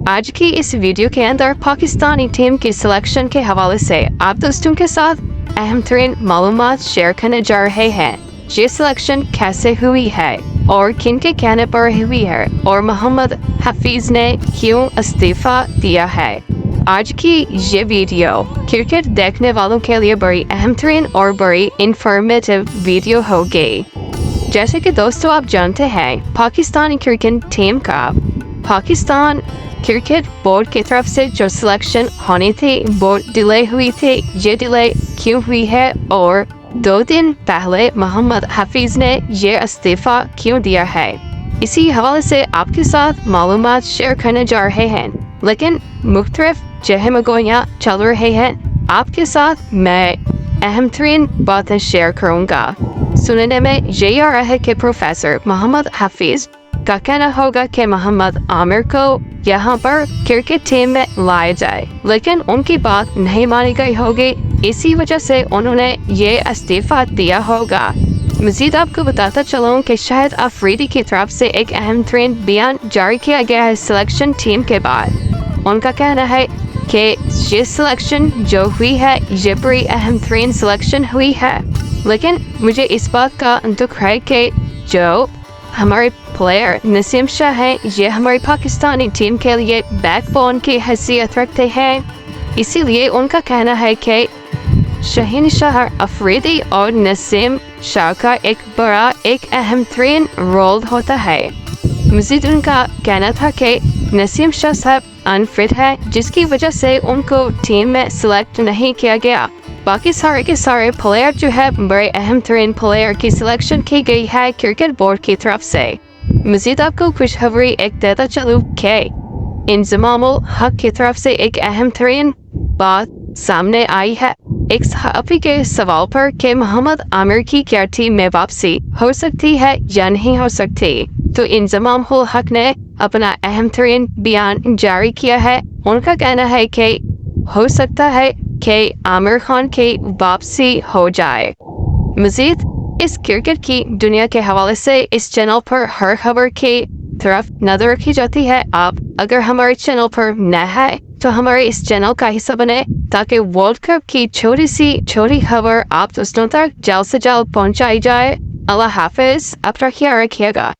आज की इस वीडियो के अंदर पाकिस्तानी टीम की सिलेक्शन के हवाले से आप दोस्तों के साथ अहम तरीन मालूमात शेयर करने जा रहे हैं। ये सिलेक्शन कैसे हुई है और किन के कहने पर हुई है और मोहम्मद हाफिज ने क्यों इस्तीफा दिया है। आज की ये वीडियो क्रिकेट देखने वालों के लिए बड़ी अहम तरीन और बड़ी इंफॉर्मेटिव वीडियो होगी। जैसे कि दोस्तों आप जानते हैं, पाकिस्तानी क्रिकेट टीम का पाकिस्तान क्रिकेट बोर्ड की तरफ से जो सिलेक्शन होनी थी वो डिले हुई थी। ये डिले क्यों हुई है और 2 दिन पहले मोहम्मद हाफिज ने ये इस्तीफा क्यों दिया है, इसी हवाले से आपके साथ मालूमात शेयर करने जा रहे हैं। लेकिन मुख्तलिफ जहमगोइयाँ चल रहे हैं, आपके साथ मैं अहम तरीन बातें शेयर करूँगा। सुनने में ये आ रहा है कि प्रोफेसर मोहम्मद हाफिज का कहना होगा कि मोहम्मद आमिर को यहाँ पर क्रिकेट टीम में लाया जाए, लेकिन उनकी बात नहीं मानी गई होगी, इसी वजह से उन्होंने ये इस्तीफा दिया होगा। मजीद आपको बताता चलूँ कि शाहिद अफरीदी की तरफ से एक अहम तरीन बयान जारी किया गया है सिलेक्शन टीम के बाद। उनका कहना है कि ये सिलेक्शन जो हुई है ये बड़ी अहम तरीन सिलेक्शन हुई है, लेकिन मुझे इस बात का दुख है कि जो हमारे प्लेयर नासेम शाह हैं, ये हमारी पाकिस्तानी टीम के लिए बैकबोन की हैसियत रखते हैं। इसीलिए उनका कहना है कि शहनशाह अफरीदी और नासेम शाह का एक अहम तरीन रोल होता है। मजीद उनका कहना था कि नासेम शाह साहब अनफिट है, जिसकी वजह से उनको टीम में सिलेक्ट नहीं किया गया। बाकी सारे के सारे प्लेयर जो है बड़े अहम तरीन प्लेयर की सिलेक्शन की गई है क्रिकेट बोर्ड की तरफ से। मजीद आपको खुशखबरी एक देता चलूँ कि इंजमामुल हक की तरफ से एक अहम तरीन बात सामने आई है। एक सहाफ़ी के सवाल पर कि मोहम्मद आमिर की क्या टीम में वापसी हो सकती है या नहीं हो सकती, तो इंजमामुल हक ने अपना अहम तरीन बयान जारी किया है। उनका कहना है कि हो सकता है कि आमिर खान की वापसी हो जाए। मजीद इस क्रिकेट की दुनिया के हवाले से इस चैनल पर हर खबर की तरफ नजर रखी जाती है। आप अगर हमारे चैनल पर नए हैं तो हमारे इस चैनल का हिस्सा बने, ताकि वर्ल्ड कप की छोटी खबर आप दोस्तों तक जल्द से जल्द पहुंचाई जाए। अल्लाह हाफिज, अपना ख्याल रखिएगा।